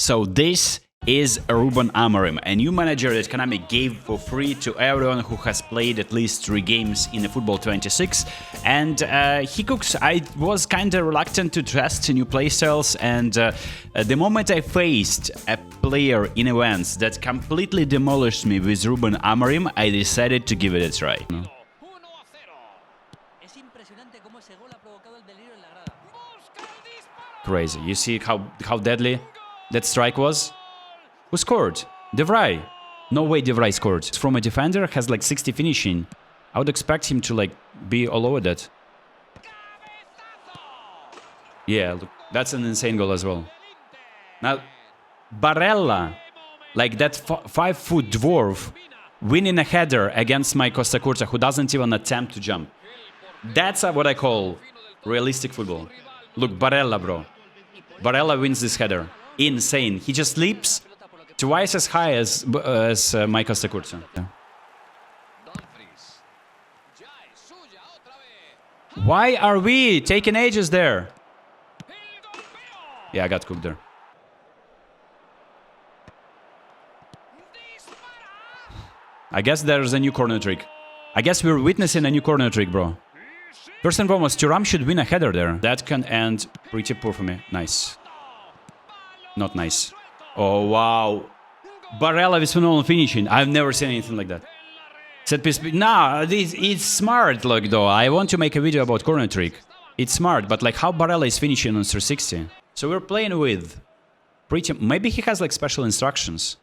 So this is Reuben Amarim, a new manager that Konami gave for free to everyone who has played at least 3 games in eFootball 26. And he cooks. I was kinda reluctant to trust new playstyles, and the moment I faced a player in events that completely demolished me with Reuben Amarim, I decided to give it a try. Crazy. You see how deadly that strike was? Who scored? De Vrij. No way De Vrij scored. From a defender, has like 60 finishing. I would expect him to like be all over that. Yeah, look, that's an insane goal as well. Now, Barella, like that 5-foot dwarf, winning a header against my Costa Curta, who doesn't even attempt to jump. That's what I call realistic football. Look, Barella, bro. Barella wins this header. Insane. He just leaps twice as high as my Costa Curta. Yeah. Why are we taking ages there? Yeah, I got cooked there. I guess there's a new corner trick. I guess we're witnessing a new corner trick, bro. First and foremost, Thuram should win a header there. That can end pretty poor for me. Nice. Not nice. Oh, wow. Barella with phenomenal finishing. I've never seen anything like that. Set piece. Nah, it's smart, look, though. I want to make a video about corner trick. It's smart, but like how Barella is finishing on 360. So we're playing with pretty... Maybe he has like special instructions.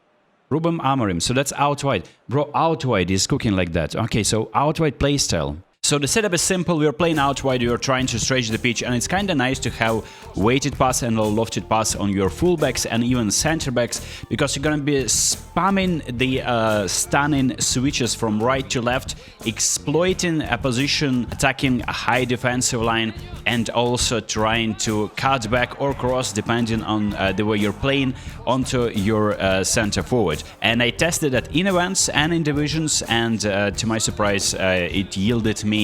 Reuben Amarim. So that's out wide. Bro, out wide is cooking like that. Okay, so out wide playstyle. So the setup is simple, we are playing out wide, we are trying to stretch the pitch, and it's kinda nice to have weighted pass and low lofted pass on your fullbacks and even center backs, because you're gonna be spamming the stunning switches from right to left, exploiting a position, attacking a high defensive line, and also trying to cut back or cross, depending on the way you're playing, onto your center forward. And I tested that in events and in divisions, and to my surprise, it yielded me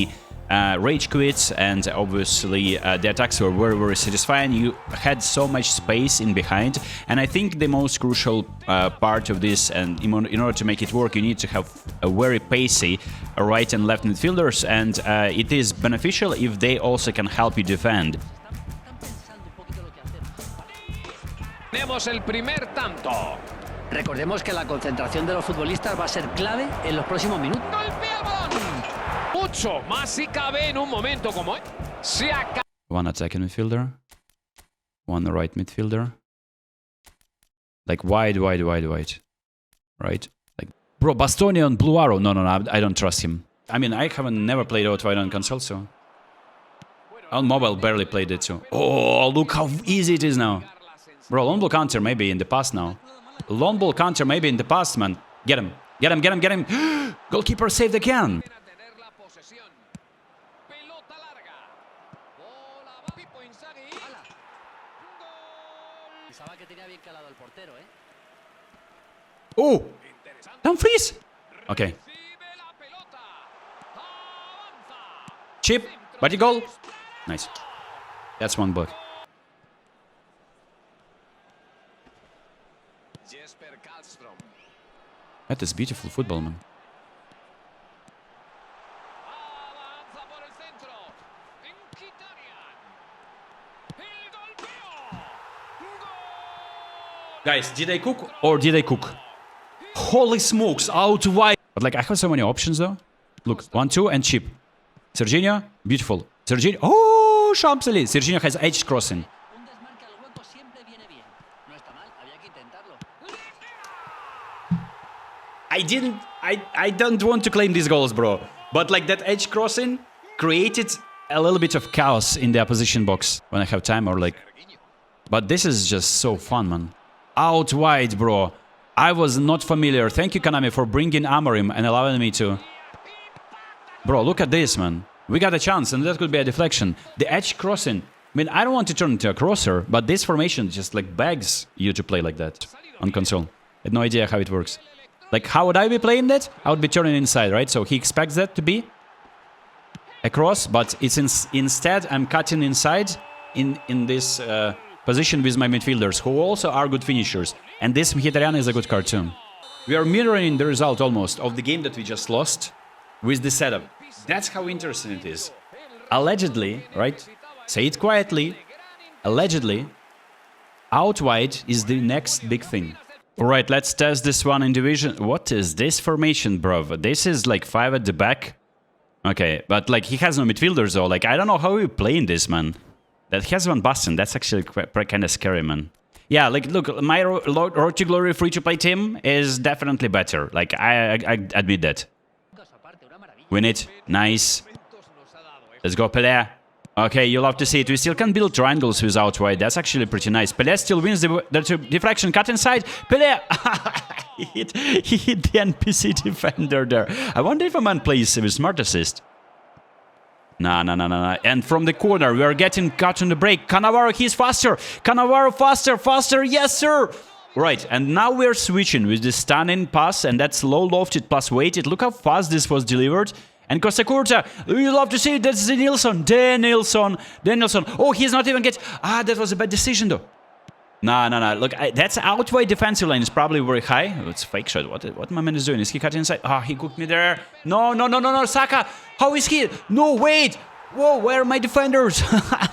rage quits, and obviously the attacks were very, very satisfying. You had so much space in behind, and I think the most crucial part of this, and in order to make it work, you need to have a very pacey right and left midfielders, and it is beneficial if they also can help you defend. Tenemos el primer tanto. Recordemos que la concentración de los futbolistas va a ser clave en los próximos minutos. ¡Golpea el balón! Mucho más si cabe en un momento como se acaba. One attacking midfielder, one right midfielder. Like wide. Right? Like, bro, Bastoni on Blue Arrow. No, I don't trust him. I mean, I haven't never played out wide on console, so... On mobile, barely played it, so... Oh, look how easy it is now. Bro, long ball counter maybe in the past now. Long ball counter maybe in the past, man. Get him. Goalkeeper saved again. Oh! Don't freeze! Okay. Chip. Body goal. Nice. That's one block. That is beautiful football, man. Guys, did I cook or did I cook? Holy smokes, out wide. But like, I have so many options though. Look, 1-2 and chip. Serginho, beautiful. Serginho, oh, Champs-Élysées. Serginho has edge crossing. I don't want to claim these goals, bro. But like that edge crossing created a little bit of chaos in the opposition box when I have time, or like... But this is just so fun, man. Out wide, bro. I was not familiar. Thank you, Konami, for bringing Amorim and allowing me to... Bro, look at this, man. We got a chance, and that could be a deflection. The edge crossing. I mean, I don't want to turn into a crosser, but this formation just like begs you to play like that on console. I had no idea how it works. Like, how would I be playing that? I would be turning inside, right? So he expects that to be a cross, but it's instead I'm cutting inside in this position with my midfielders, who also are good finishers. And this Mkhitaryan is a good card too. We are mirroring the result almost of the game that we just lost with the setup. That's how interesting it is. Allegedly, right? Say it quietly. Allegedly, out wide is the next big thing. Alright, let's test this one in division. What is this formation, bro? This is like 5 at the back. Okay, but like he has no midfielders though. Like I don't know how we playing this, man. That he has one Boston. That's actually kind of scary, man. Yeah, like look, my Road to Glory free-to-play team is definitely better. Like I admit that. Win it. Nice. Let's go, Pelé. Okay, you love to see it. We still can build triangles with out wide. That's actually pretty nice. Pelé still wins the deflection cut inside. Pelé! he hit the NPC defender there. I wonder if a man plays with smart assist. Nah. And from the corner, we are getting cut on the break. Cannavaro, he's faster. Cannavaro, faster. Yes, sir. Right, and now we're switching with the stunning pass, and that's low lofted plus weighted. Look how fast this was delivered. And Costa Curta, you love to see it. That's the Nilsson. Danielson. Oh, he's not even get. Ah, that was a bad decision though. Nah. Look, that's out wide defensive line is probably very high. Oh, it's fake shot. What my man is doing? Is he cutting inside? Ah, he cooked me there. No. Saka. How is he? No, wait. Whoa, where are my defenders?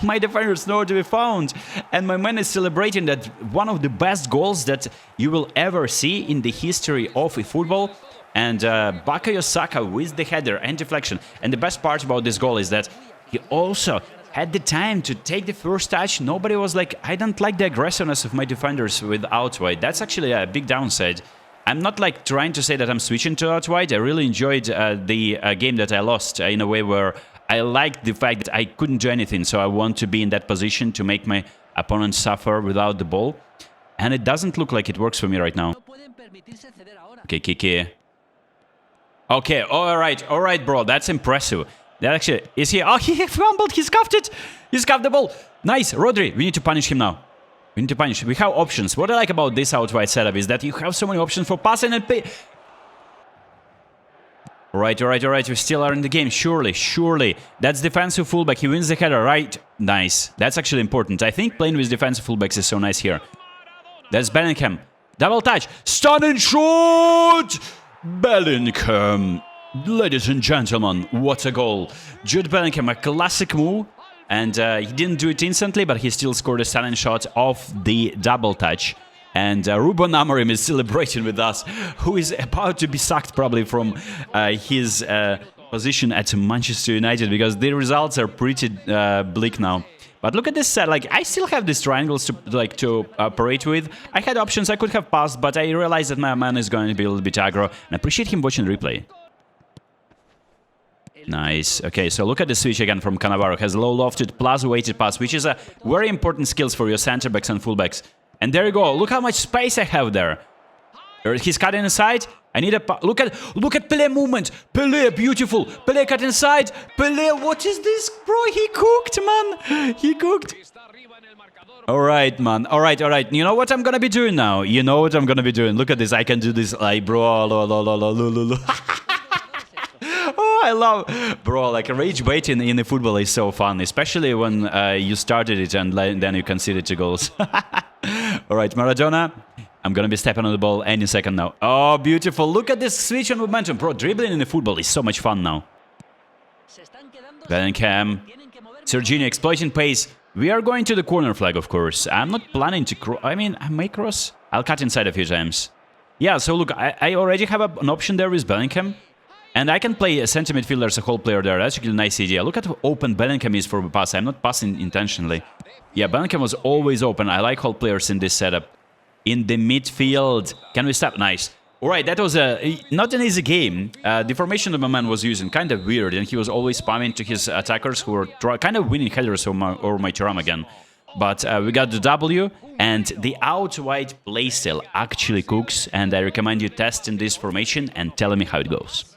My defenders nowhere to be found. And my man is celebrating that one of the best goals that you will ever see in the history of eFootball. And Bukayo Saka with the header and deflection. And the best part about this goal is that he also had the time to take the first touch. Nobody was like, I don't like the aggressiveness of my defenders with out wide. That's actually a big downside. I'm not like trying to say that I'm switching to out wide. I really enjoyed the game that I lost in a way where I liked the fact that I couldn't do anything. So I want to be in that position to make my opponent suffer without the ball. And it doesn't look like it works for me right now. Okay, Kiki. Okay, all right, bro. That's impressive. That actually is he. Oh, he fumbled. He scuffed it. He scuffed the ball. Nice, Rodri. We need to punish him now. We need to punish. We have options. What I like about this out wide setup is that you have so many options for passing and pay. All right. We still are in the game. Surely. That's defensive fullback. He wins the header, right? Nice. That's actually important. I think playing with defensive fullbacks is so nice here. That's Bellingham. Double touch. Stunning shot. Bellingham. Ladies and gentlemen, what a goal. Jude Bellingham, a classic move. And he didn't do it instantly, but he still scored a stunning shot off the double touch. And Reuben Amarim is celebrating with us, who is about to be sacked probably from his position at Manchester United, because the results are pretty bleak now. But look at this set, like I still have these triangles to operate with. I had options, I could have passed, but I realized that my man is going to be a little bit aggro, and I appreciate him watching the replay. Nice. Okay, so look at the switch again from Cannavaro. Has low lofted plus weighted pass, which is a very important skills for your center backs and fullbacks. And there you go. Look how much space I have there. He's cutting inside. I need a look at Pelé movement. Pelé, beautiful. Pelé cut inside. Pelé, what is this, bro? He cooked, man. He cooked. All right, man. All right. You know what I'm gonna be doing now? Look at this. I can do this, like, bro. Oh, I love, bro. Like rage baiting in the football is so fun, especially when you started it and then you conceded 2 goals. All right, Maradona. I'm gonna be stepping on the ball any second now. Oh, beautiful. Look at this switch on momentum. Bro, dribbling in the football is so much fun now. Bellingham. Serginho exploiting pace. We are going to the corner flag, of course. I'm not planning to cross. I mean, I may cross. I'll cut inside a few times. Yeah, so look, I already have an option there with Bellingham. And I can play a center midfielder as a whole player there. That's actually a nice idea. Look at how open Bellingham is for the pass. I'm not passing intentionally. Yeah, Bellingham was always open. I like whole players in this setup. In the midfield. Can we stop? Nice. All right, that was not an easy game. The formation that my man was using, kind of weird. And he was always spamming to his attackers who were kind of winning headers over my Thuram again. But we got the W, and the out-wide playstyle actually cooks. And I recommend you testing this formation and telling me how it goes.